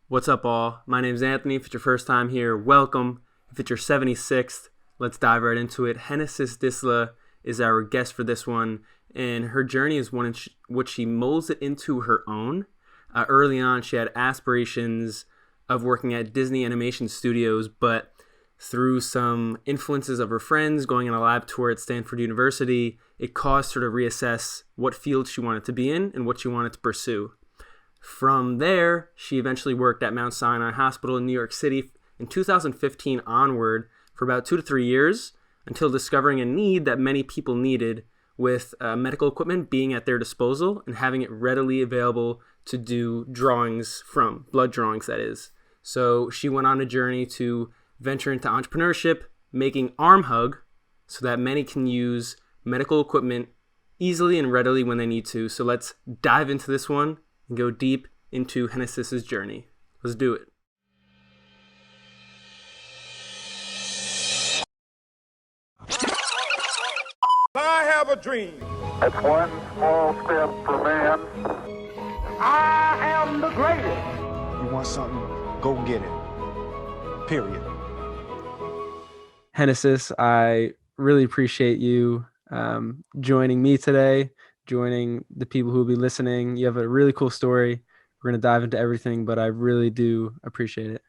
What's up, all? My name's Anthony. If it's your first time here, welcome. If it's your 76th, let's dive right into it. Genesis Disla is our guest for this one, and her journey is one in which she molds it into her own. Early on, she had aspirations of working at Disney Animation Studios, but through some influences of her friends going on a lab tour at Stanford University, it caused her to reassess what field she wanted to be in and what she wanted to pursue. From there, she eventually worked at Mount Sinai Hospital in New York City in 2015 onward for about 2 to 3 years until discovering a need that many people needed with medical equipment being at their disposal and having it readily available to do drawings from, blood drawings, that is. So she went on a journey to venture into entrepreneurship, making ArmHug so that many can use medical equipment easily and readily when they need to. So let's dive into this one and go deep into Genesis's journey. Let's do it. I have a dream. It's one small step for man. I am the greatest. You want something, go get it. Period. Genesis, I really appreciate you joining me today, joining the people who will be listening. You have a really cool story. We're going to dive into everything, but I really do appreciate it.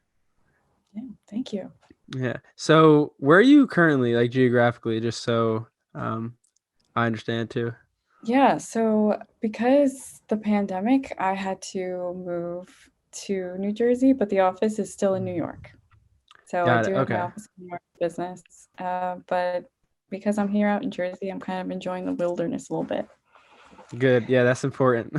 Yeah, thank you. Yeah. So where are you currently, like geographically, just so I understand too? Yeah, so because the pandemic, I had to move to New Jersey, but the office is still in New York. So I Got it. do have my Okay. office in New York business. But because I'm here out in Jersey, I'm kind of enjoying the wilderness a little bit. Good. Yeah, that's important.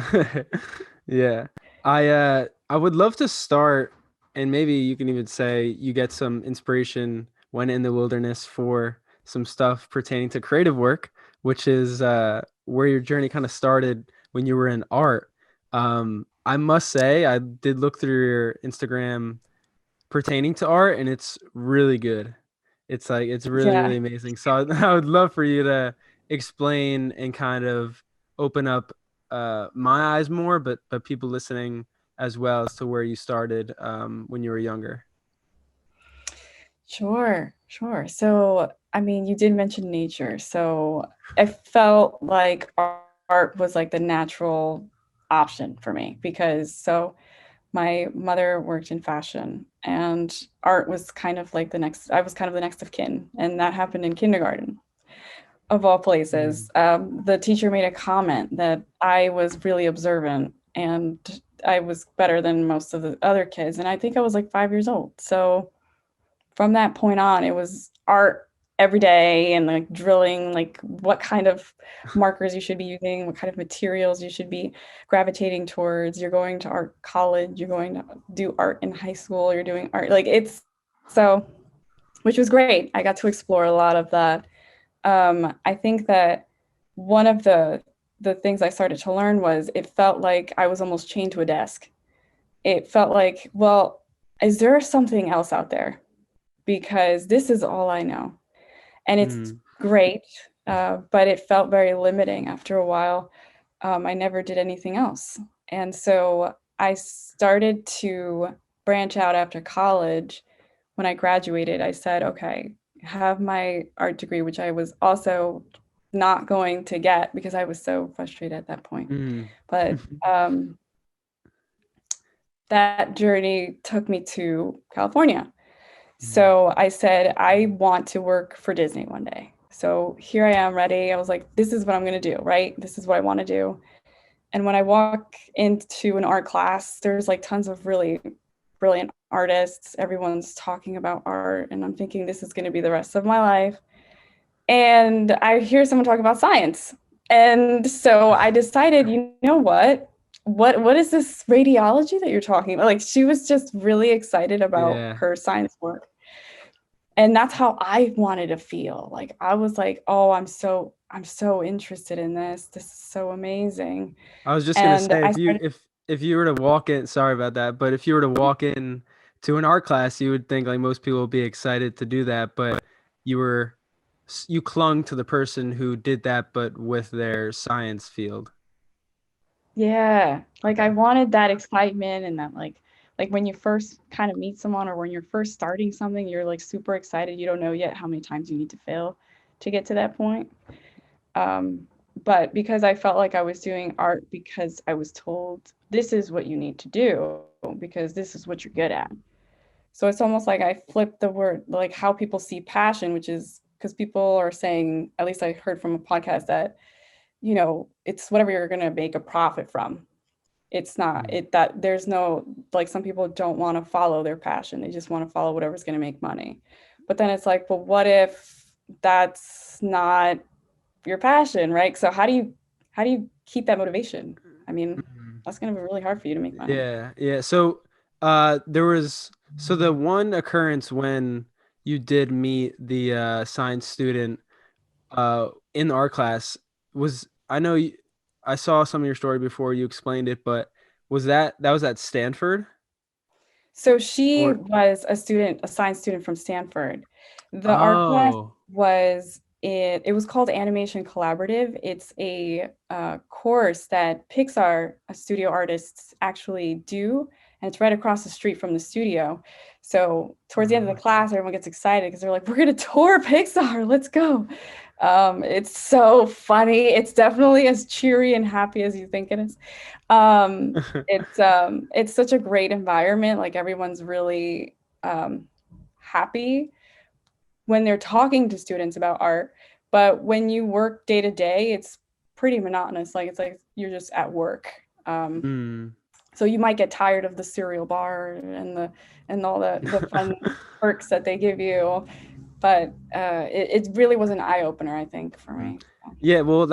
Yeah. I would love to start, and maybe you can even say you get some inspiration when in the wilderness for some stuff pertaining to creative work, which is where your journey kind of started when you were in art. I must say I did look through your Instagram pertaining to art, and it's really good. It's like it's really, Yeah, really amazing. So I would love for you to explain and kind of open up my eyes more, but people listening as well as to where you started when you were younger. sure. So, I mean, you did mention nature. So I felt like art was like the natural option for me because my mother worked in fashion and art was kind of like I was kind of the next of kin. And that happened in kindergarten, of all Mm. places. The teacher made a comment that I was really observant and I was better than most of the other kids. And I think I was like 5 years old. So from that point on, it was art every day and like drilling, like what kind of markers you should be using, what kind of materials you should be gravitating towards. You're going to art college, you're going to do art in high school, you're doing art. Like it's so, which was great. I got to explore a lot of that. I think that one of the things I started to learn was it felt like I was almost chained to a desk. It felt like, well, is there something else out there? Because this is all I know. And it's Mm. great, but it felt very limiting after a while. I never did anything else. And so I started to branch out after college. When I graduated, I said, okay, have my art degree, which I was also not going to get because I was so frustrated at that point. Mm. But that journey took me to California. Mm. So I said, I want to work for Disney one day. So here I am ready. I was like, this is what I'm going to do, right? This is what I want to do. And when I walk into an art class, there's like tons of really brilliant artists. Everyone's talking about art. And I'm thinking, this is going to be the rest of my life. And I hear someone talk about science. And so I decided, you know what? What is this radiology that you're talking about? Like she was just really excited about Yeah. her science work. And that's how I wanted to feel. Like I was like, oh, I'm so interested in this. This is so amazing. I was just gonna And say I if you started, if you were to walk in, sorry about that, but if you were to walk in to an art class, you would think like most people would be excited to do that, but you were you clung to the person who did that, but with their science field. yeah, like I Okay. wanted that excitement and that like like when you first kind of meet someone or when you're first starting something, you're like super excited. You don't know yet how many times you need to fail to get to that point. Um, but because I felt like I was doing art because I was told this is what you need to do because this is what you're good at. So it's almost like I flipped the word, like how people see passion, which is because people are saying, at least I heard from a podcast that, it's whatever you're going to make a profit from. It's not it that there's no, like, some people don't want to follow their passion. They just want to follow whatever's going to make money. But then it's like, well, what if that's not your passion, right? So how do you keep that motivation? I mean, that's going to be really hard for you to make money. Yeah. So, the one occurrence when you did meet the science student in our class was, I saw some of your story before you explained it, but was at Stanford So she or? was a science student from Stanford. The art class Oh. it was called Animation Collaborative. It's a course that Pixar studio artists actually do, and it's right across the street from the studio. So towards the end of the class, everyone gets excited because they're like, "We're gonna tour Pixar, let's go!" It's so funny. It's definitely as cheery and happy as you think it is. It's such a great environment. Like everyone's really happy when they're talking to students about art. But when you work day to day, it's pretty monotonous. Like it's like you're just at work. Mm. So you might get tired of the cereal bar and all the fun perks that they give you. But it really was an eye opener, I think, for me. Yeah, well,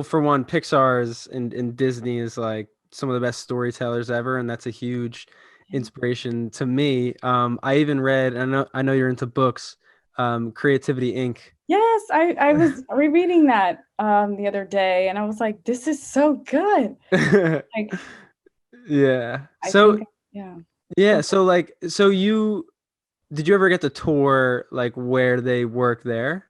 for one, Pixar's and Disney is like some of the best storytellers ever, and that's a huge inspiration to me. I even read, I know you're into books, Creativity Inc. Yes, I was rereading that the other day, and I was like, this is so good. Like, Yeah. I So think, yeah. yeah, so like, did you ever get to tour like where they work there?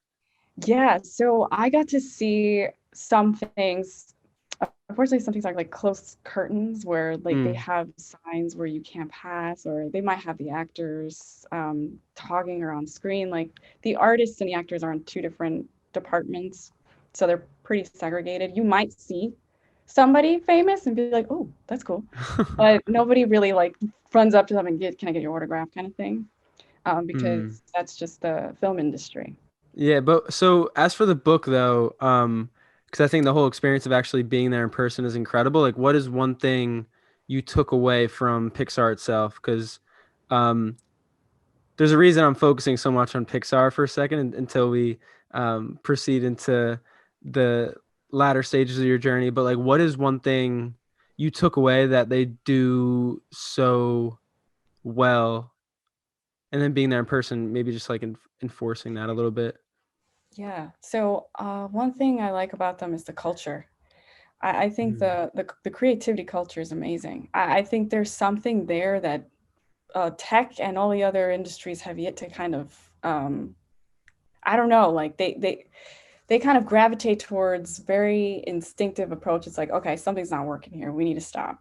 Yeah, so I got to see some things. Unfortunately, some things are like closed curtains where like they Mm. have signs where you can't pass, or they might have the actors talking or on screen. Like the artists and the actors are in two different departments, so they're pretty segregated. You might see somebody famous and be like, "Oh, that's cool," but nobody really like runs up to them and "Can I get your autograph?" kind of thing, Mm. because that's just the film industry. Yeah, but so as for the book though, because I think the whole experience of actually being there in person is incredible. Like, what is one thing you took away from Pixar itself? Because um, there's a reason I'm focusing so much on Pixar for a second until we proceed into the latter stages of your journey. But like, what is one thing you took away that they do so well, and then being there in person, maybe just like enforcing that a little bit. Yeah. So one thing I like about them is the culture. I think Mm. the creativity culture is amazing. I think there's something there that tech and all the other industries have yet to kind of I don't know, like they kind of gravitate towards very instinctive approach. It's like, okay, something's not working here. We need to stop.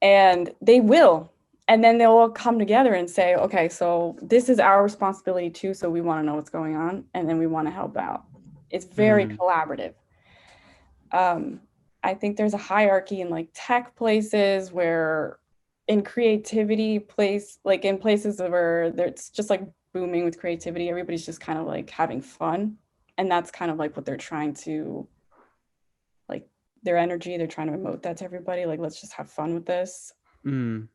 And they will. And then they'll all come together and say, okay, so this is our responsibility too. So we want to know what's going on and then we want to help out. It's very Mm. collaborative. Um, I think there's a hierarchy in like tech places where in creativity place, like in places where it's just like booming with creativity, everybody's just kind of like having fun. And that's kind of like what they're trying to like their energy, they're trying to emote that to everybody. Like, let's just have fun with this. Mm.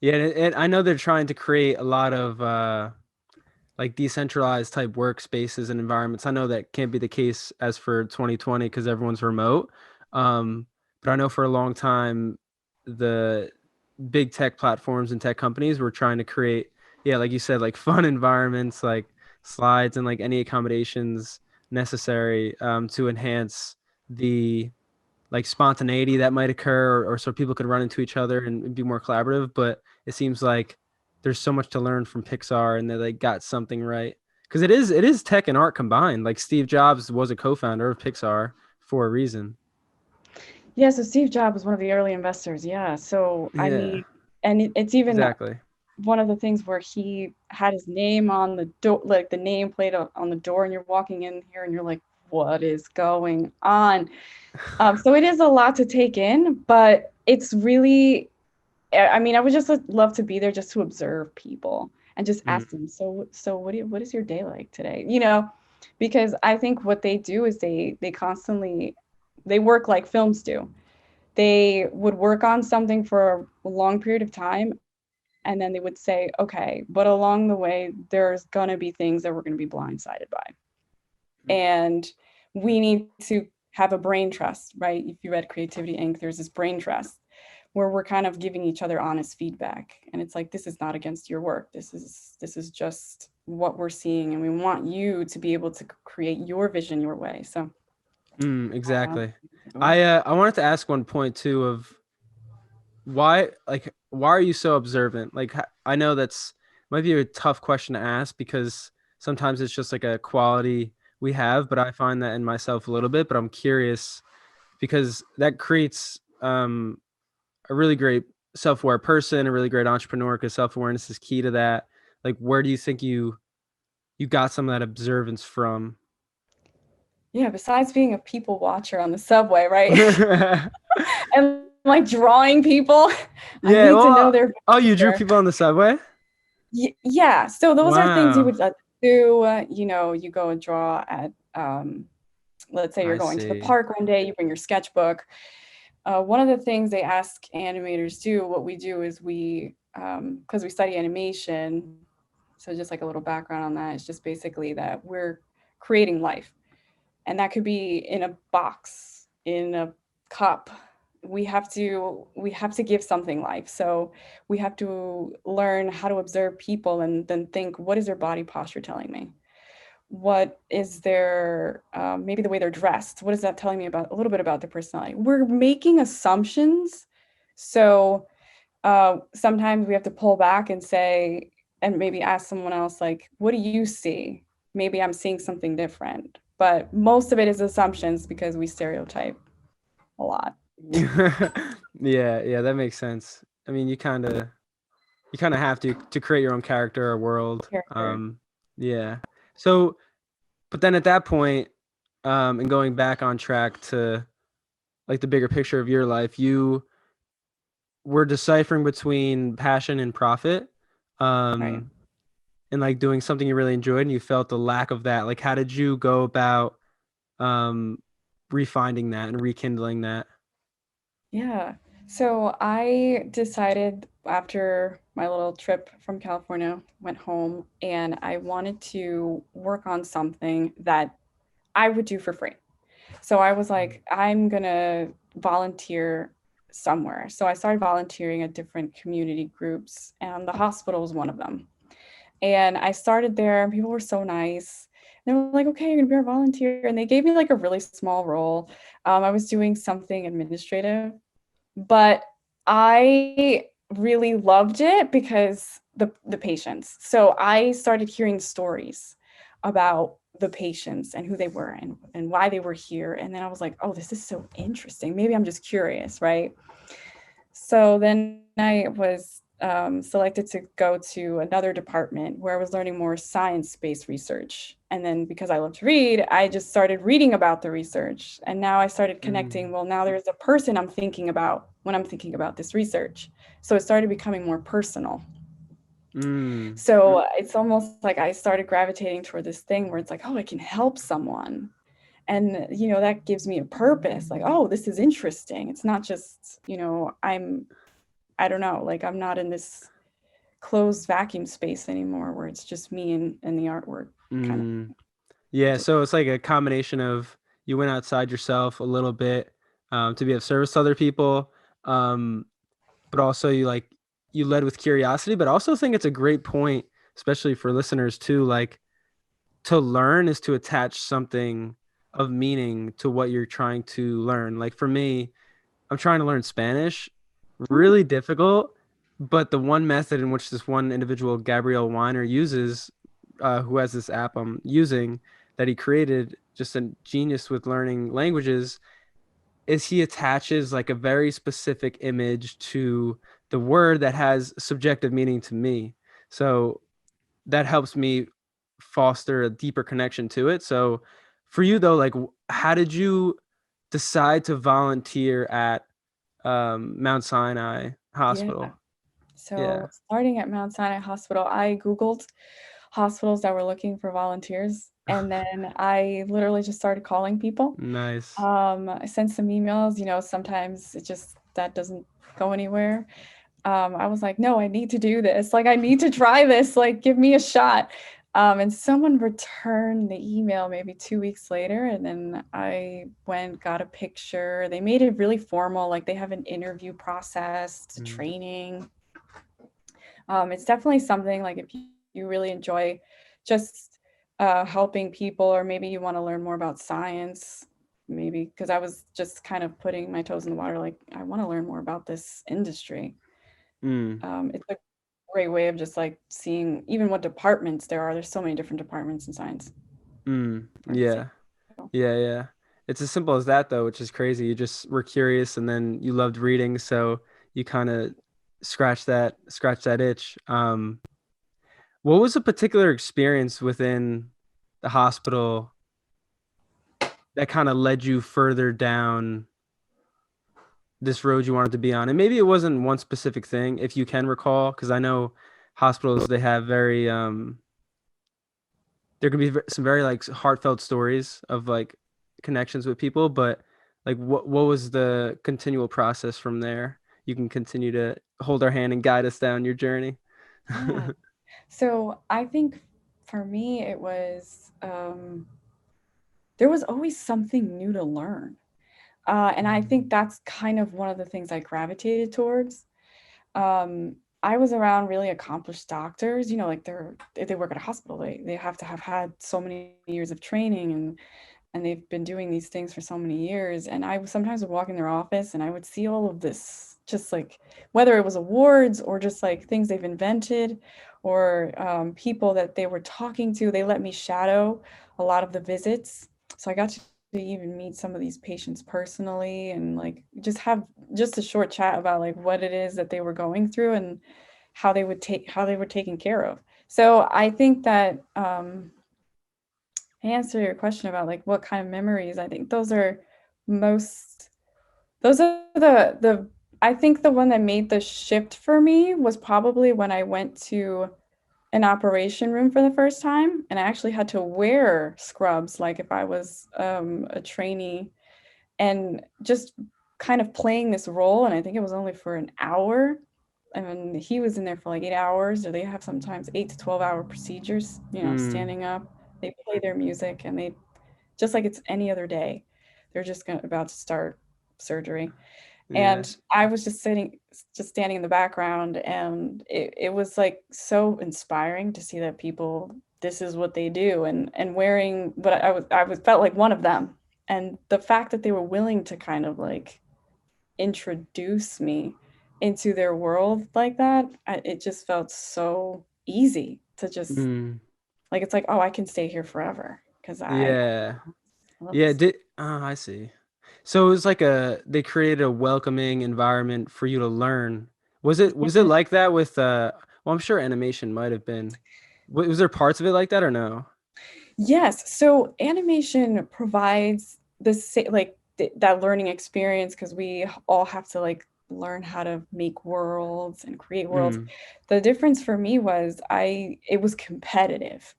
Yeah, and I know they're trying to create a lot of like decentralized type workspaces and environments. I know that can't be the case as for 2020 because everyone's remote. But I know for a long time the big tech platforms and tech companies were trying to create, yeah, like you said, like fun environments, like slides and like any accommodations necessary to enhance the like spontaneity that might occur, or so people could run into each other and be more collaborative. But it seems like there's so much to learn from Pixar, and they got something right because it is tech and art combined. Like Steve Jobs was a co-founder of Pixar for a reason. Yeah, so Steve Jobs was one of the early investors. Yeah. So I Yeah. mean, And it's even Exactly. one of the things where he had his name on the door, like the nameplate on the door, and you're walking in here and you're like, what is going on? So it is a lot to take in, but it's really, I mean, I would just love to be there just to observe people and just ask Mm, them, so what is your day like today? Because I think what they do is they constantly, they work like films do. They would work on something for a long period of time, and then they would say, okay, but along the way, there's gonna be things that we're gonna be blindsided by. And we need to have a brain trust, right? If you read Creativity Inc., there's this brain trust where we're kind of giving each other honest feedback. And it's like, this is not against your work. This is just what we're seeing. And we want you to be able to create your vision your way. So exactly. uh, I wanted to ask one point too of why are you so observant? Like I know that's might be a tough question to ask because sometimes it's just like a quality we have, but I find that in myself a little bit, but I'm curious because that creates a really great self-aware person, a really great entrepreneur because self-awareness is key to that. Like where do you think you got some of that observance from? yeah, besides being a people watcher on the subway, right? And like drawing people, I Yeah, need to know well, their oh, you drew behavior. people on the subway? Yeah, so those are things you Wow. would do. You go and draw at, let's say you're I going to the see. park one day, you bring your sketchbook. One of the things they ask animators do, what we do is because we study animation, so just like a little background on that, it's just basically that we're creating life. And that could be in a box, in a cup. We have to give something life. So we have to learn how to observe people and then think, what is their body posture telling me? What is their maybe the way they're dressed? What is that telling me about a little bit about their personality? We're making assumptions. So sometimes we have to pull back and say, and maybe ask someone else, like, what do you see? Maybe I'm seeing something different. But most of it is assumptions because we stereotype a lot. Yeah, that makes sense. I mean, you kind of have to create your own character or world. Character. Yeah. So, but then at that point, and going back on track to like the bigger picture of your life, you were deciphering between passion and profit, Right. um, and like doing something you really enjoyed, and you felt the lack of that. Like, how did you go about um, refinding that and rekindling that? Yeah. So I decided after my little trip from California, went home and I wanted to work on something that I would do for free. So I was like, I'm gonna volunteer somewhere. So I started volunteering at different community groups, and the hospital was one of them. And I started there, and people were so nice. They were like, okay, you're gonna be our volunteer. And they gave me like a really small role. I was doing something administrative, but I really loved it because the patients. So I started hearing stories about the patients and who they were and why they were here. And then I was like, oh, this is so interesting. Maybe I'm just curious, right? So then I was selected to go to another department where I was learning more science-based research. And then because I love to read, I just started reading about the research. And now I started connecting, Mm, well, now there's a person I'm thinking about when I'm thinking about this research. So it started becoming more personal. mm, So it's almost like I started gravitating toward this thing where it's like, oh, I can help someone. And, that gives me a purpose. Like, oh, this is interesting. It's not just, I don't know, like I'm not in this closed vacuum space anymore where it's just me and the artwork kind of. mm. Yeah, so it's like a combination of you went outside yourself a little bit to be of service to other people, um, but also you led with curiosity. But I also think it's a great point, especially for listeners too. Like to learn is to attach something of meaning to what you're trying to learn. Like for me, I'm trying to learn Spanish, Oh, really difficult. But the one method in which this one individual, Gabriel Weiner, uses, who has this app I'm using that he created, just a genius with learning languages, is he attaches like a very specific image to the word that has subjective meaning to me. So that helps me foster a deeper connection to it. So for you though, like how did you decide to volunteer at Mount Sinai Yeah. Hospital? So Yeah. starting at Mount Sinai Hospital, I Googled hospitals that were looking for volunteers, and then I literally just started calling people. Nice. I sent some emails, sometimes it just that doesn't go anywhere. I was like, no, I need to do this. Like, I need to try this. Like, give me a shot. And someone returned the email maybe 2 weeks later, and then I went, got a picture. They made it really formal. Like, they have an interview process, training. It's definitely something like if you really enjoy just helping people, or maybe you want to learn more about science, maybe because I was just kind of putting my toes in the water, like I want to learn more about this industry. Mm. It's a great way of just like seeing even what departments there are. There's so many different departments in science. Yeah. Yeah, yeah. It's as simple as that though, which is crazy. You just were curious and then you loved reading, so you kind of scratch that itch. What was a particular experience within the hospital that kind of led you further down this road you wanted to be on? And maybe it wasn't one specific thing, if you can recall, because I know hospitals, they have very there can be some very like heartfelt stories of like connections with people, but like what was the continual process from there? You can continue to hold our hand and guide us down your journey. Yeah. So I think for me, it was there was always something new to learn. And I think that's kind of one of the things I gravitated towards. I was around really accomplished doctors, like if they work at a hospital, they have to have had so many years of training, and they've been doing these things for so many years. And I sometimes would walk in their office and I would see all of this, just like whether it was awards or just like things they've invented, or people that they were talking to. They let me shadow a lot of the visits. So I got to even meet some of these patients personally, and like just have just a short chat about like what it is that they were going through and how they were taken care of. So I think that answer your question about like what kind of memories, I think those are the I think the one that made the shift for me was probably when I went to an operation room for the first time, and I actually had to wear scrubs like if I was a trainee, and just kind of playing this role. And I think it was only for an hour. I mean, he was in there for like 8 hours, or they have sometimes 8 to 12 hour procedures, Mm, standing up. They play their music, and they just like it's any other day. They're just about to start surgery. yeah. And I was just standing in the background, and it was like so inspiring to see that people, this is what they do, and wearing, but I was felt like one of them. And the fact that they were willing to kind of like introduce me into their world like that, it just felt so easy to just Mm, like, it's like, oh, I can stay here forever because I yeah. love Yeah, this. did I see. So it was like they created a welcoming environment for you to learn. Was it like that with well, I'm sure animation might have been. Was there parts of it like that or no? Yes, so animation provides that learning experience, because we all have to like learn how to make worlds and create worlds. Mm, The difference for me was it was competitive.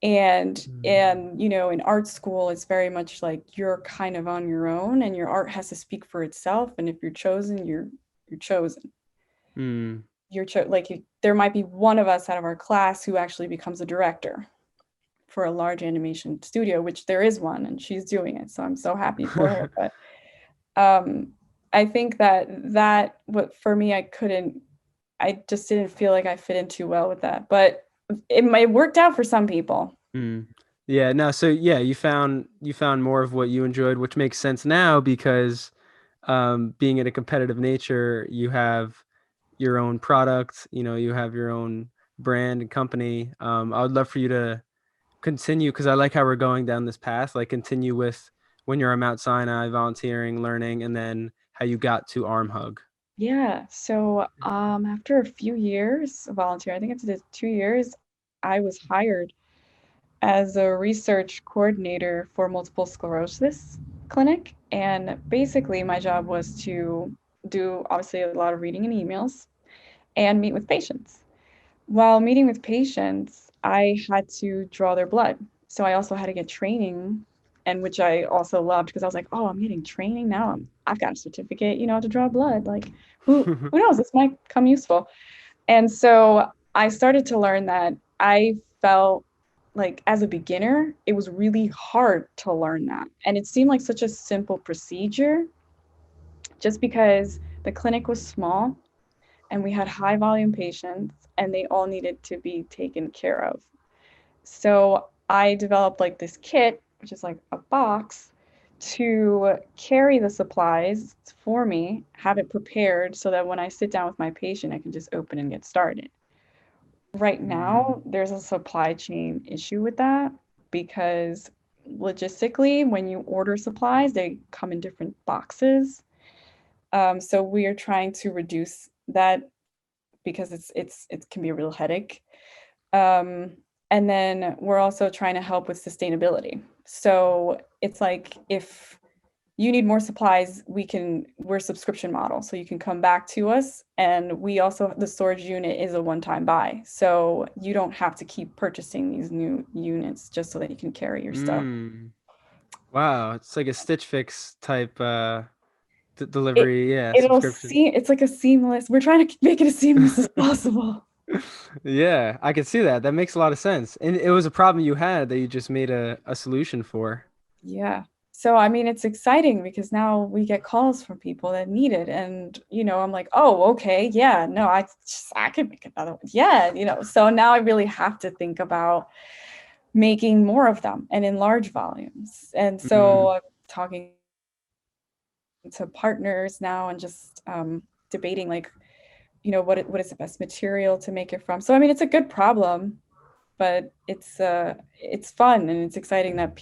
And mm, in art school, it's very much like you're kind of on your own, and your art has to speak for itself. And if you're chosen, you're chosen. mm, There might be one of us out of our class who actually becomes a director for a large animation studio, which there is one, and she's doing it. So I'm so happy for her. But um, I think what for me, I just didn't feel like I fit in too well with that. But it worked out for some people. mm. Yeah, no, so yeah, you found more of what you enjoyed, which makes sense now because being in a competitive nature, you have your own product, you have your own brand and company. I would love for you to continue because I like how we're going down this path. Like continue with when you're at Mount Sinai, volunteering, learning, and then how you got to Arm Hug. Yeah. So after a few years of volunteer, I think after the 2 years, I was hired as a research coordinator for multiple sclerosis clinic. And basically, my job was to do obviously a lot of reading and emails and meet with patients. While meeting with patients, I had to draw their blood. So I also had to get training, and which I also loved because I was like, oh, I'm getting training now. I've got a certificate, to draw blood. Like, who knows? This might come useful. And so I started to learn that I felt like as a beginner, it was really hard to learn that. And it seemed like such a simple procedure just because the clinic was small and we had high volume patients and they all needed to be taken care of. So I developed like this kit, which is like a box to carry the supplies for me, have it prepared so that when I sit down with my patient, I can just open and get started. Right now, there's a supply chain issue with that because logistically, when you order supplies, they come in different boxes. So we are trying to reduce that because it can be a real headache. Um, and then we're also trying to help with sustainability. So it's like if you need more supplies, we're subscription model. So you can come back to us. And we also, the storage unit is a one-time buy. So you don't have to keep purchasing these new units just so that you can carry your stuff. Mm. Wow, it's like a Stitch Fix type It delivery, yeah, it'll subscription. see it's like a seamless. We're trying to make it as seamless as possible. Yeah, I can see that. That makes a lot of sense. And it was a problem you had that you just made a solution for. Yeah. So, I mean, it's exciting because now we get calls from people that need it. And, I'm like, oh, okay. Yeah, no, I could make another one. Yeah. So now I really have to think about making more of them and in large volumes. And so Mm. I'm talking to partners now and just debating like, what is the best material to make it from. So, I mean, it's a good problem, but it's fun and it's exciting that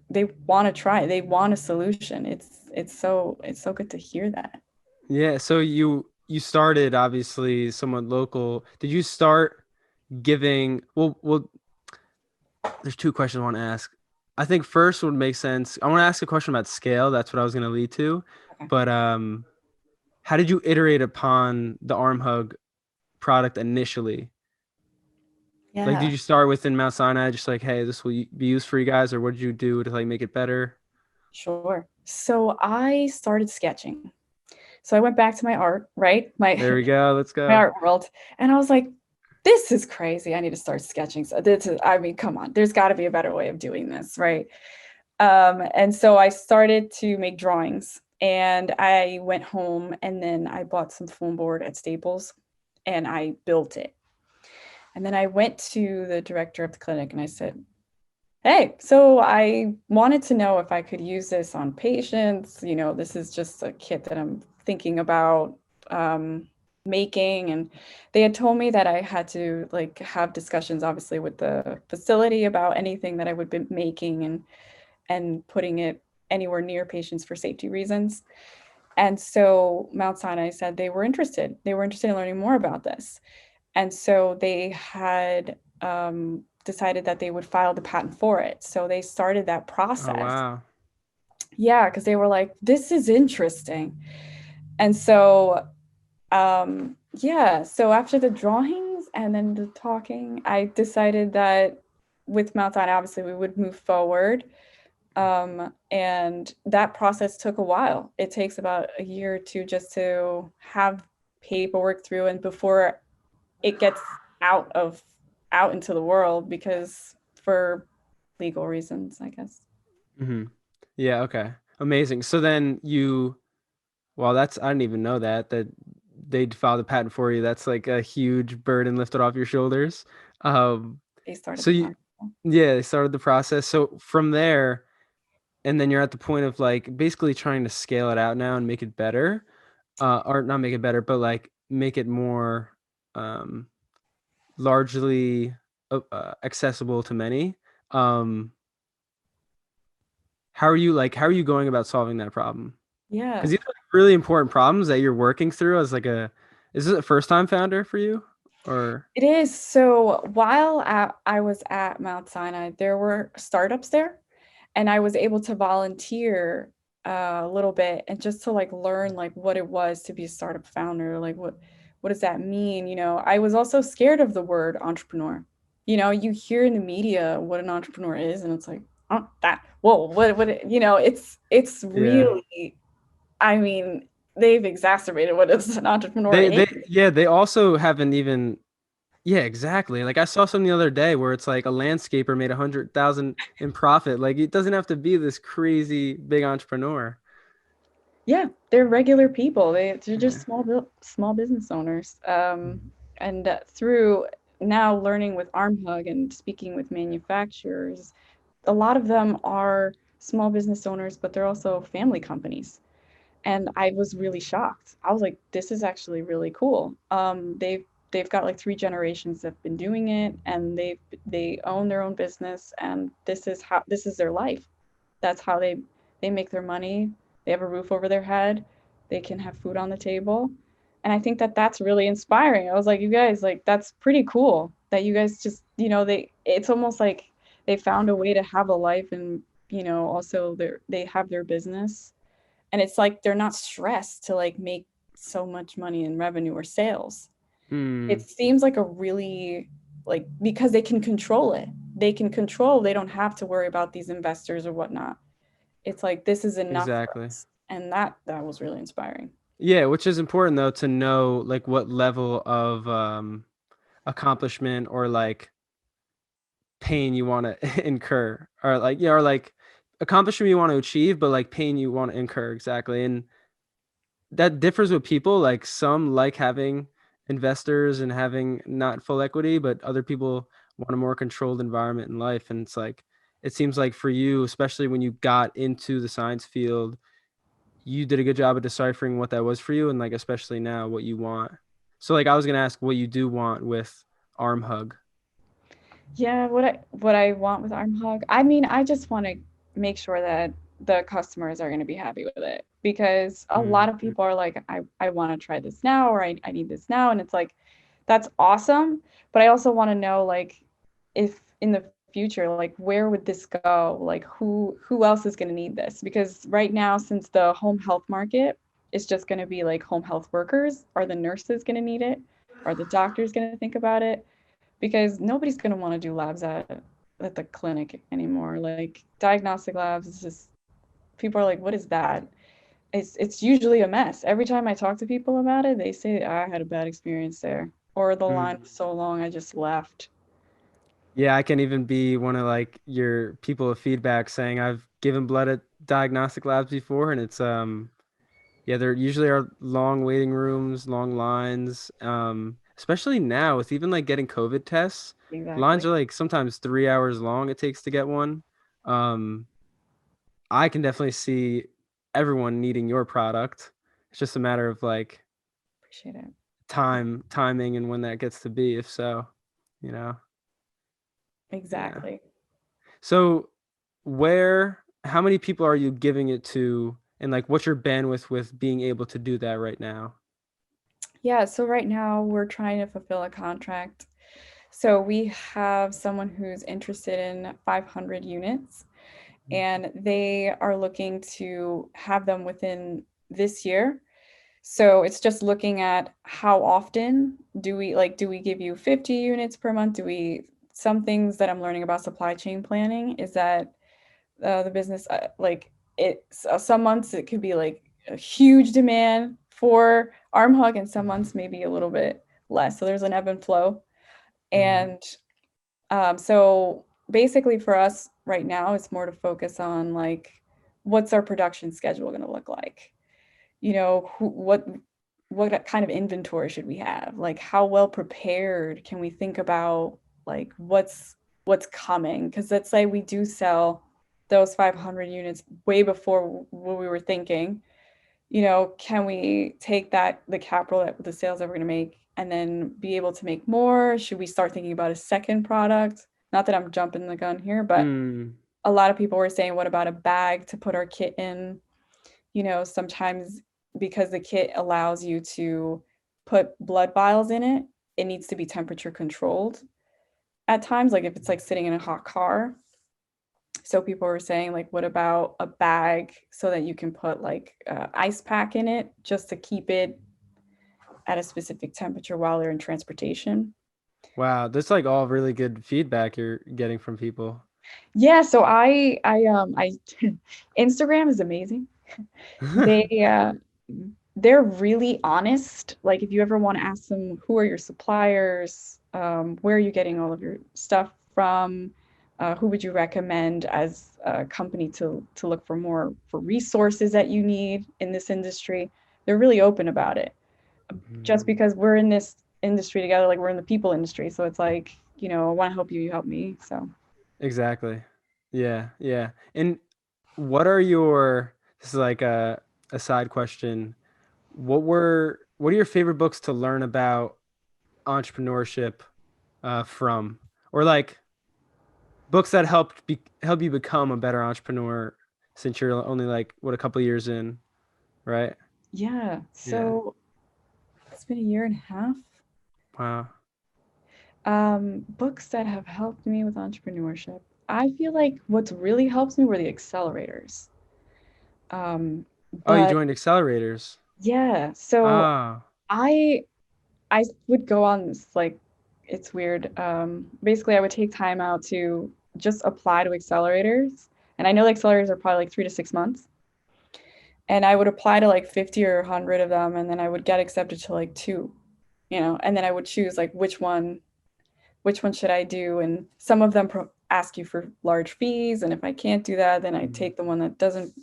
they want to try, they want a solution. It's so good to hear that. Yeah, so you started obviously somewhat local. Did you start giving well, there's two questions I want to ask. I think first would make sense. I want to ask a question about scale. That's what I was going to lead to. Okay. But how did you iterate upon the arm hug product initially? Like, did Yeah, you start within Mount Sinai, just like, hey, this will be used for you guys, or what did you do to like make it better? sure. So I started sketching. So I went back to my art, right? My There we go. Let's my go. art world, and I was like, this is crazy. I need to start sketching. So I mean, come on, there's got to be a better way of doing this, right? And so I started to make drawings and I went home and then I bought some foam board at Staples and I built it. And then I went to the director of the clinic and I said, hey, so I wanted to know if I could use this on patients. This is just a kit that I'm thinking about um, making. And they had told me that I had to like have discussions, obviously, with the facility about anything that I would be making and putting it anywhere near patients for safety reasons. And so Mount Sinai said they were interested. They were interested in learning more about this. And so they had decided that they would file the patent for it. So they started that Oh process. wow. Yeah, because they were like, this is interesting. And so, yeah, so after the drawings and then the talking, I decided that with Mount Sinai, obviously, we would move forward. And that process took a while. It takes about a year or two just to have paperwork through and before it gets out into the world because for legal reasons, I guess. Hmm. Yeah, okay. Amazing. So then well, I didn't even know that they'd filed a patent for you. That's like a huge burden lifted off your shoulders. Um, They started so the process. yeah, they started the process. So from there, and then you're at the point of like basically trying to scale it out now and make it better, or not make it better, but like make it more um, largely accessible to many. Um, how are you going about solving that problem? Yeah. Because these are like really important problems that you're working through as like is this a first time founder for you or? It is. So while I was at Mount Sinai, there were startups there, and I was able to volunteer a little bit and just to like learn like what it was to be a startup founder, like what does that mean? I was also scared of the word entrepreneur. You hear in the media what an entrepreneur is, and it's like, oh, that whoa, what it's Yeah. really, I mean, they've exacerbated what is an entrepreneur is. They also haven't even. Yeah, exactly. Like I saw something the other day where it's like a landscaper made 100,000 in profit. Like it doesn't have to be this crazy big entrepreneur. Yeah, they're regular people. They're just Yeah. small business owners. And through now learning with ArmHug and speaking with manufacturers, a lot of them are small business owners, but they're also family companies. And I was really shocked. I was like, this is actually really cool. They've got like 3 generations that have been doing it, and they own their own business, and this is their life. That's how they make their money. They have a roof over their head. They can have food on the table. And I think that that's really inspiring. I was like, you guys, like that's pretty cool that you guys just, it's almost like they found a way to have a life, and also they have their business, and it's like they're not stressed to like make so much money in revenue or sales. It Hmm. seems like a really, like, because they can control it, they don't have to worry about these investors or whatnot. It's like this is enough for Exactly. us, and that was really inspiring. Yeah, which is important though to know like what level of accomplishment or like pain you want to incur or like or like accomplishment you want to achieve but like pain you want to incur exactly. And that differs with people. Like some like having investors and having not full equity, but other people want a more controlled environment in life. And it's like it seems like for you, especially when you got into the science field, you did a good job of deciphering what that was for you and like especially now what you want. So like I was gonna ask what you do want with Arm Hug. Yeah, what I want with ArmHug, I mean, I just want to make sure that the customers are going to be happy with it, because a lot of Mm-hmm. people are like, I want to try this now, or I need this now. And it's like, that's awesome. But I also want to know, like, if in the future, like, where would this go? Like, who else is going to need this? Because right now, since the home health market is just going to be like home health workers, are the nurses going to need it? Are the doctors going to think about it? Because nobody's going to want to do labs at the clinic anymore. Like diagnostic labs is just, people are like, what is that? It's usually a mess. Every time I talk to people about it, they say I had a bad experience there, or the line was so long I just left. Yeah, I can even be one of like your people of feedback saying I've given blood at diagnostic labs before and it's yeah, there usually are long waiting rooms, long lines. Especially now with even like getting COVID tests, lines Exactly. are like sometimes 3 hours long it takes to get one. Um, I can definitely see everyone needing your product. It's just a matter of like Appreciate it. timing and when that gets to be, if so, you know. Yeah. Exactly. So how many people are you giving it to, and like, what's your bandwidth with being able to do that right now? Yeah, so right now we're trying to fulfill a contract. So we have someone who's interested in 500 units, and they are looking to have them within this year. So it's just looking at how often do we give you 50 units per month? Some things that I'm learning about supply chain planning is that the business, like some months it could be like a huge demand for arm hug, and some months maybe a little bit less. So there's an ebb and flow. Mhm. And so basically for us right now, it's more to focus on like, what's our production schedule going to look like? What kind of inventory should we have? Like, how well prepared can we think about like what's coming? Because let's say we do sell those 500 units way before what we were thinking. Can we take the capital, that the sales that we're going to make, and then be able to make more? Should we start thinking about a second product? Not that I'm jumping the gun here, but Mm. a lot of people were saying, what about a bag to put our kit in? Sometimes because the kit allows you to put blood vials in it, it needs to be temperature controlled at times, like if it's like sitting in a hot car. So people were saying, like, what about a bag so that you can put like ice pack in it just to keep it at a specific temperature while they're in transportation? Wow, that's like all really good feedback you're getting from people. Yeah, so I Instagram is amazing. They they're really honest. Like if you ever want to ask them who are your suppliers, where are you getting all of your stuff from, who would you recommend as a company to look for more for resources that you need in this industry, they're really open about it. Just because we're in this industry together, like we're in the people industry, so it's like, I want to help you, you help me. So Exactly. Yeah, yeah. And what are your, this is like a side question. What are your favorite books to learn about entrepreneurship from? Or like books that help you become a better entrepreneur since you're only like what a couple years in, right? yeah, Yeah. so it's been a year and a half. Wow. Books that have helped me with entrepreneurship. I feel like what's really helped me were the accelerators. Um, Oh, you but joined accelerators. yeah, so Ah. I I would go on this, like, it's weird. Basically I would take time out to just apply to accelerators. And I know the accelerators are probably like 3 to 6 months. And I would apply to like 50 or 100 of them, and then I would get accepted to like two, and then I would choose like which one should I do? And some of them ask you for large fees. And if I can't do that, then I take the one that doesn't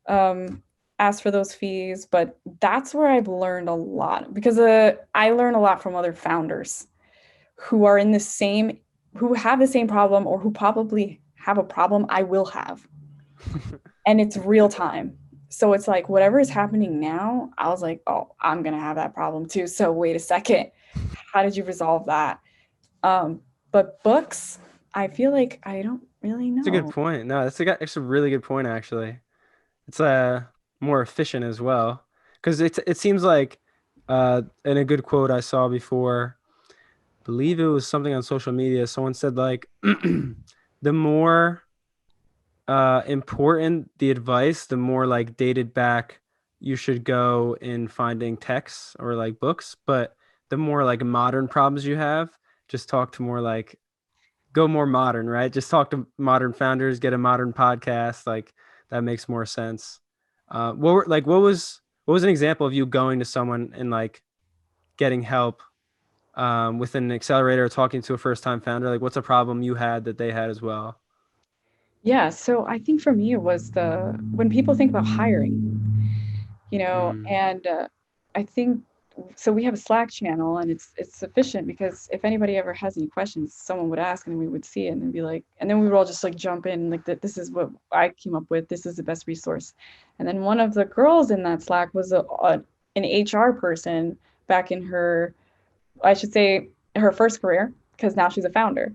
um, ask for those fees. But that's where I've learned a lot, because I learn a lot from other founders who are in the same, who have the same problem, or who probably have a problem I will have. And it's real time. So it's like whatever is happening now, I was like, oh, I'm going to have that problem too. So wait a second. How did you resolve that? But books, I feel like I don't really It's a good know. point. No, it's a really good point actually. It's more efficient as well because it seems like in a good quote I saw before, believe it was something on social media. Someone said like the more important the advice, the more like dated back you should go in finding texts or like books. But the more like modern problems you have, just talk to more like go more modern, right? Just talk to modern founders, get a modern podcast. Like that makes more sense. What was an example of you going to someone and like getting help with an accelerator or talking to a first time founder? Like what's a problem you had that they had as well? Yeah, so I think for me it was the when people think about hiring, Mm. and I think so we have a Slack channel, and it's sufficient because if anybody ever has any questions, someone would ask, and then we would see it and be like, and then we would all just like jump in like that. This is what I came up with. This is the best resource. And then one of the girls in that Slack was an HR person back in her, I should say, her first career, because now she's a founder.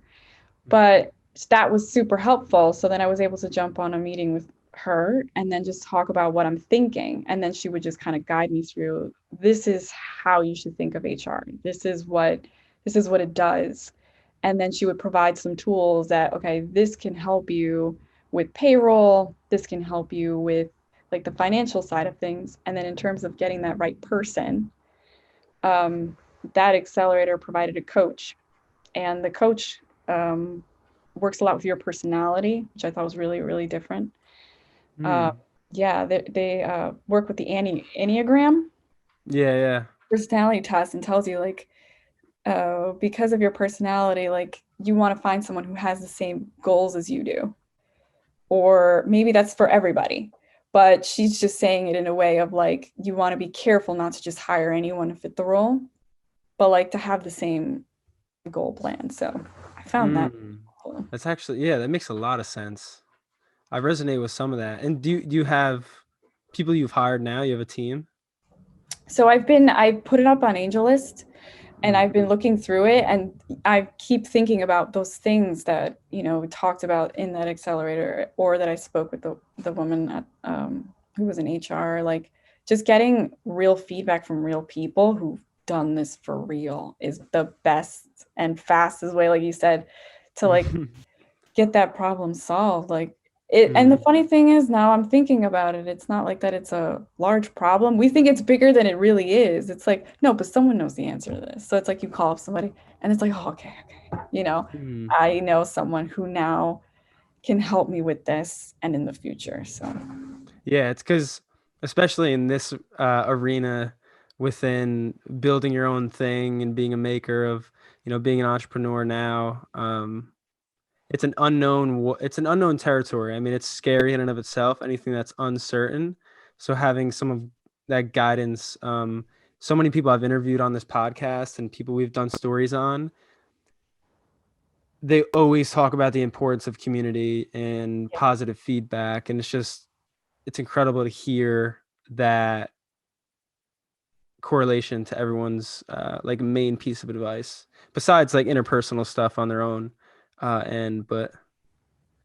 But that was super helpful. So then I was able to jump on a meeting with her and then just talk about what I'm thinking. And then she would just kind of guide me through, this is how you should think of HR. This is what it does. And then she would provide some tools that, okay, this can help you with payroll, this can help you with like the financial side of things. And then in terms of getting that right person, um, that accelerator provided a coach, and the coach works a lot with your personality, which I thought was really, really different. Uh, Mm. yeah, they work with the Enneagram Yeah, yeah. personality test, and tells you like, because of your personality, like you want to find someone who has the same goals as you do, or maybe that's for everybody. But she's just saying it in a way of like, you want to be careful not to just hire anyone to fit the role, but like to have the same goal plan. So I found that Mm. cool. That's actually, yeah, that makes a lot of sense. I resonate with some of that. And do you have people you've hired now? You have a team? So I put it up on AngelList, and Mm. I've been looking through it, and I keep thinking about those things that, we talked about in that accelerator, or that I spoke with the woman at, who was in HR, like just getting real feedback from real people who've done this for real is the best and fastest way, like you said, to like get that problem solved. Like it, and the funny thing is, now I'm thinking about it, it's not like that it's a large problem. We think it's bigger than it really is. It's like, no, but someone knows the answer to this. So it's like you call up somebody and it's like, oh, okay, you know, I know someone who now can help me with this and in the future. So Yeah, it's because especially in this arena within building your own thing and being a maker of, being an entrepreneur now, it's an unknown territory. I mean, it's scary in and of itself, anything that's uncertain. So having some of that guidance, so many people I've interviewed on this podcast and people we've done stories on, they always talk about the importance of community and positive feedback. And it's incredible to hear that correlation to everyone's like main piece of advice, besides like interpersonal stuff on their own. But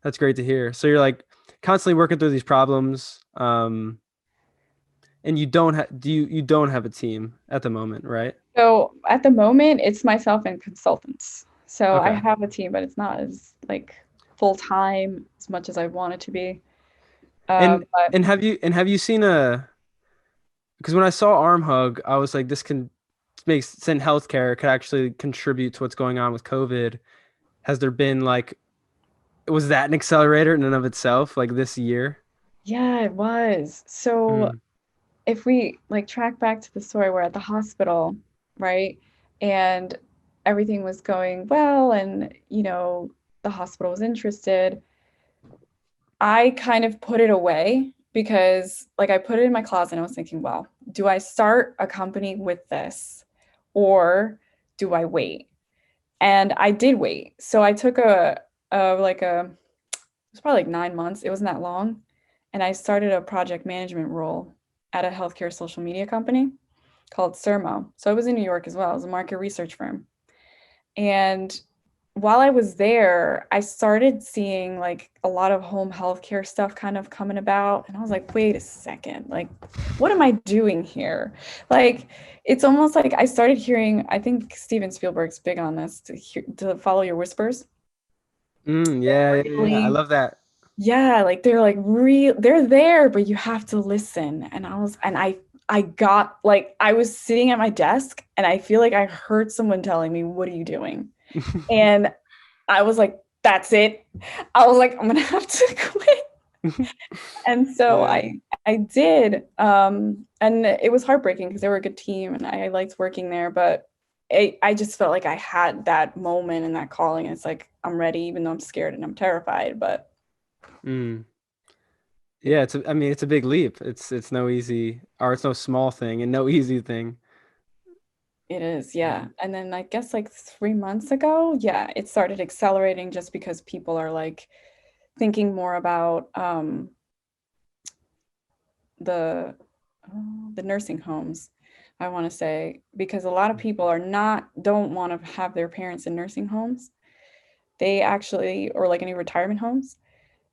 that's great to hear. So you're like constantly working through these problems. And you don't have a team at the moment, right? so at the moment it's myself and consultants. So I Okay. have a team, but it's not as like full time as much as I want it to be. And But have you seen because when I saw Arm Hug, I was like, this can make sense. Healthcare could actually contribute to what's going on with COVID. Has there been like, was that an accelerator in and of itself, like this year? yeah, it was. So Mm, if we like track back to the story, we're at the hospital, right? And everything was going well, and the hospital was interested. I kind of put it away because like I put it in my closet and I was thinking, well, do I start a company with this or do I wait? And I did wait. So I took it was probably like 9 months. It wasn't that long. And I started a project management role at a healthcare social media company called Sermo. So I was in New York as well. It was a market research firm. And while I was there, I started seeing like a lot of home healthcare stuff kind of coming about. And I was like, wait a second, like, what am I doing here? Like, it's almost like I started hearing, I think Steven Spielberg's big on this to follow your whispers. yeah. I Really? love that. Yeah, like they're like real, they're there, but you have to listen. And I got like, I was sitting at my desk and I feel like I heard someone telling me, what are you doing? And I was like, that's it. I was like, I'm gonna have to quit. And so Yeah. I did. And it was heartbreaking because they were a good team and I liked working there, but I just felt like I had that moment and that calling. It's like I'm ready, even though I'm scared and I'm terrified, but Mm. Yeah, I mean, it's a big leap. It's no easy, or it's no small thing and no easy thing. it is, yeah. Mm. And then I guess like 3 months ago, yeah, it started accelerating just because people are like thinking more about the the nursing homes, I want to say, because a lot of people don't want to have their parents in nursing homes. They actually, or like any retirement homes,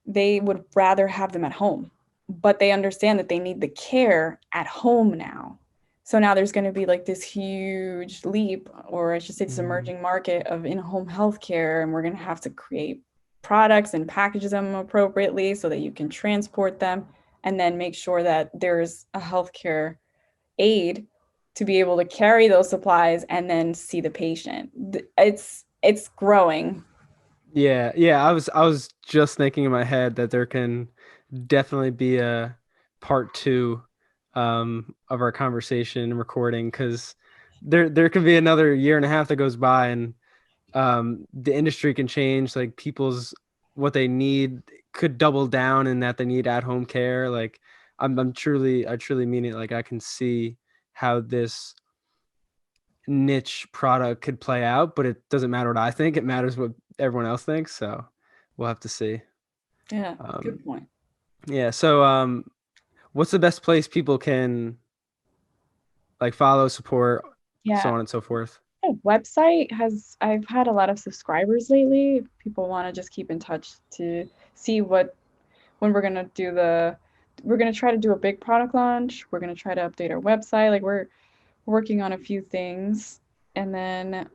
they would rather have them at home, but they understand that they need the care at home now. So now there's going to be like this huge leap, or I should say, this Mm. emerging market of in-home healthcare, and we're going to have to create products and package them appropriately so that you can transport them, and then make sure that there's a healthcare aide to be able to carry those supplies and then see the patient. It's growing. Yeah. I was just thinking in my head that there can definitely be a part two of our conversation and recording, because there could be another year and a half that goes by and the industry can change, like people's what they need could double down in that they need at home care. Like I truly mean it. Like I can see how this niche product could play out, but it doesn't matter what I think. It matters what everyone else thinks. So we'll have to see. Yeah, Um, good point. yeah. So what's the best place people can like follow, support, so Yeah. on and so forth? Website has, I've had a lot of subscribers lately. People want to just keep in touch to see when we're gonna do we're going to try to do a big product launch. We're going to try to update our website. Like we're working on a few things. And then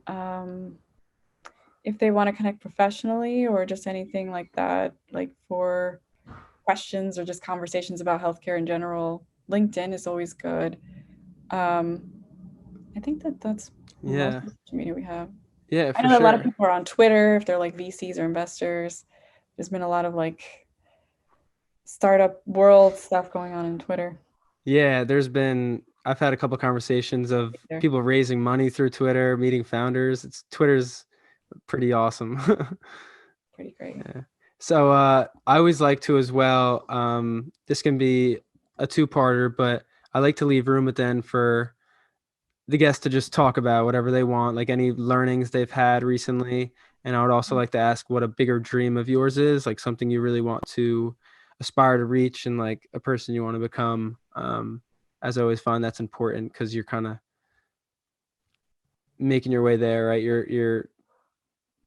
if they want to connect professionally or just anything like that, like for questions or just conversations about healthcare in general, LinkedIn is always good. I think that's most Yeah. of the social media we have. Yeah, I for know that a lot of sure. people are on Twitter if they're like VCs or investors. There's been a lot of like startup world stuff going on in Twitter. Yeah, I've had a couple conversations of There. people raising money through Twitter, meeting founders. Twitter's pretty awesome. Pretty great. Yeah. So I always like to as well. This can be a two-parter, but I like to leave room at the end for the guests to just talk about whatever they want, like any learnings they've had recently. And I would also like to ask what a bigger dream of yours is, like something you really want to aspire to reach and like a person you want to become. As I always find that's important because you're kind of making your way there, right?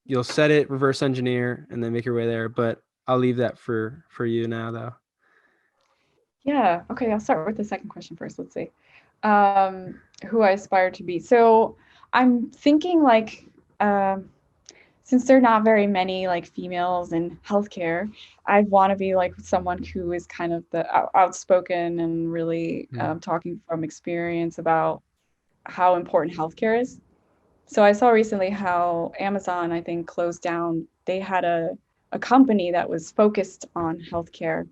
You'll set it, reverse engineer, and then make your way there. But I'll leave that for you now, though. Yeah. Okay. I'll start with the second question first. Let's see. Who I aspire to be. So I'm thinking like, since there are not very many like females in healthcare, I want to be like someone who is kind of the outspoken and really talking from experience about how important healthcare is. So I saw recently how Amazon, I think, closed down. They had a company that was focused on healthcare.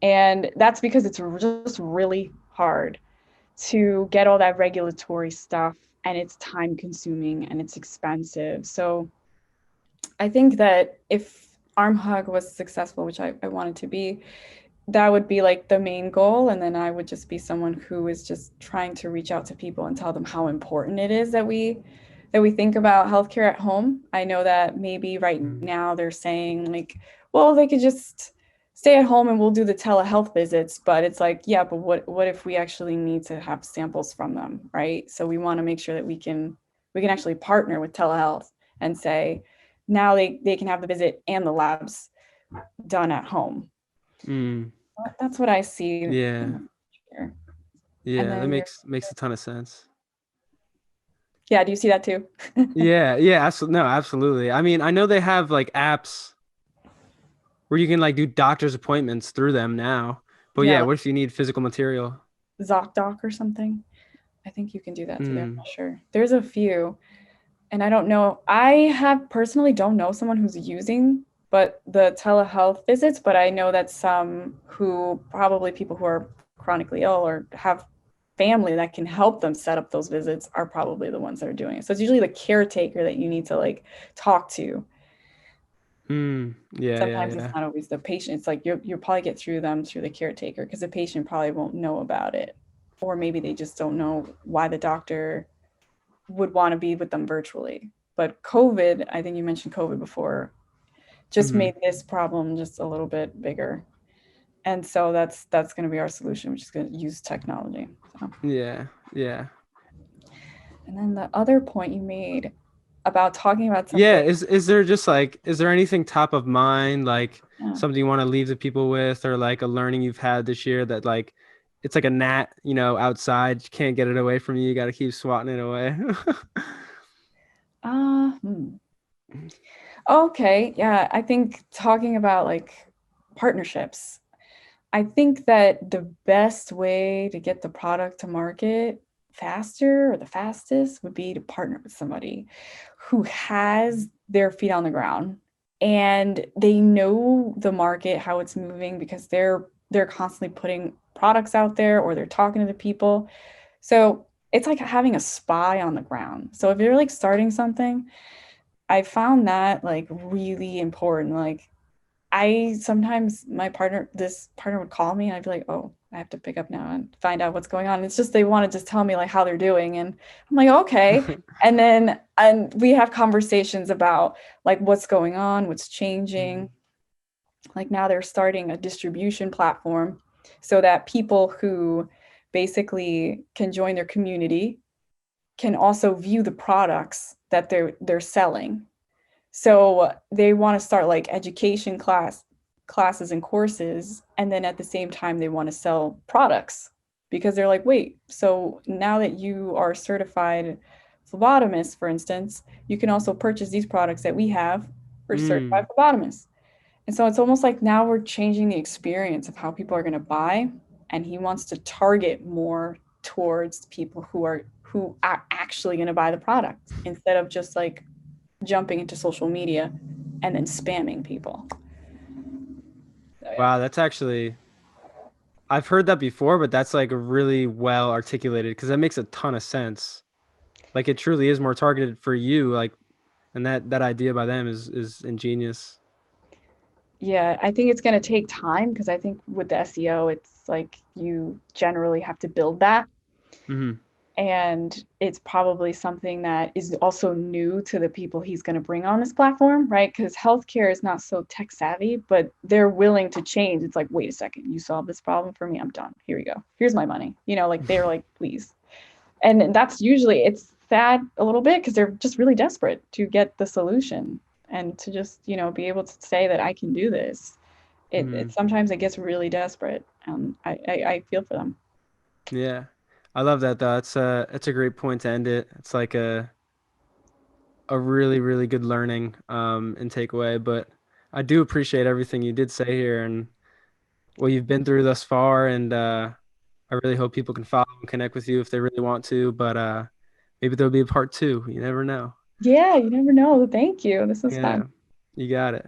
And that's because it's just really hard to get all that regulatory stuff, and it's time consuming and it's expensive. So I think that if ArmHug was successful, which I wanted to be, that would be like the main goal. And then I would just be someone who is just trying to reach out to people and tell them how important it is that we think about healthcare at home. I know that maybe right now they're saying like, well, they could just stay at home and we'll do the telehealth visits. But it's like, yeah, but what if we actually need to have samples from them, right? So we want to make sure that we can actually partner with telehealth and say, now they can have the visit and the labs done at home. Mm. That's what I see. Yeah. Here. Yeah, that Then makes a ton of sense. yeah, do you see that too? Yeah, absolutely. No, absolutely. I mean, I know they have like apps where you can like do doctor's appointments through them now. But Yeah, yeah, like what if you need physical material? ZocDoc or something. I think you can do that through there Mm. for sure. There's a few, and I don't know. I have personally don't know someone who's using but the telehealth visits, but I know that some who probably people who are chronically ill or have family that can help them set up those visits are probably the ones that are doing it. So it's usually the caretaker that you need to like talk to. Yeah, yeah, Sometimes it's yeah. not always the patient. It's like you'll probably get through them through the caretaker because the patient probably won't know about it. Or maybe they just don't know why the doctor would want to be with them virtually. But COVID, I think you mentioned COVID before, just Mhm. made this problem just a little bit bigger. And so that's going to be our solution, which is going to use technology. So. Yeah, yeah. And then the other point you made about talking about Yeah, something. is there just like is there anything top of mind like Yeah. something you want to leave the people with or like a learning you've had this year that like it's like a gnat, outside, you can't get it away from you, you got to keep swatting it away. Hmm. Okay, yeah, I think talking about like partnerships, I think that the best way to get the product to market faster or the fastest would be to partner with somebody who has their feet on the ground and they know the market, how it's moving because they're constantly putting products out there or they're talking to the people. So it's like having a spy on the ground. So if you're like starting something, I found that like really important. Like I sometimes this partner would call me and I'd be like, oh, I have to pick up now and find out what's going on. It's just they want to just tell me like how they're doing. And I'm like, okay. And we have conversations about like what's going on, what's changing. Like now they're starting a distribution platform so that people who basically can join their community can also view the products that they're selling. So they want to start like education class classes and courses, and then at the same time they want to sell products because they're like, wait, so now that you are certified phlebotomist, for instance, you can also purchase these products that we have for certified phlebotomists. And so it's almost like now we're changing the experience of how people are going to buy, and he wants to target more towards people who are actually going to buy the product instead of just like jumping into social media and then spamming people. So, yeah. Wow, that's actually, I've heard that before, but that's like really well articulated because that makes a ton of sense. Like it truly is more targeted for you, like, and that idea by them is ingenious. Yeah, I think it's going to take time because I think with the SEO, it's like you generally have to build that. Hmm. And it's probably something that is also new to the people he's going to bring on this platform, right? Because healthcare is not so tech savvy, but they're willing to change. It's like, wait a second, you solved this problem for me. I'm done. Here you go. Here's my money. You know, like they're like, please. And that's usually, it's sad a little bit because they're just really desperate to get the solution and to just, you know, be able to say that I can do this. It sometimes it gets really desperate. I feel for them. Yeah. I love that though. It's a great point to end it. It's like a really, really good learning and takeaway. But I do appreciate everything you did say here and what you've been through thus far. And I really hope people can follow and connect with you if they really want to. But maybe there'll be a part two. You never know. Yeah, you never know. Thank you. This was Yeah, fun. you got it.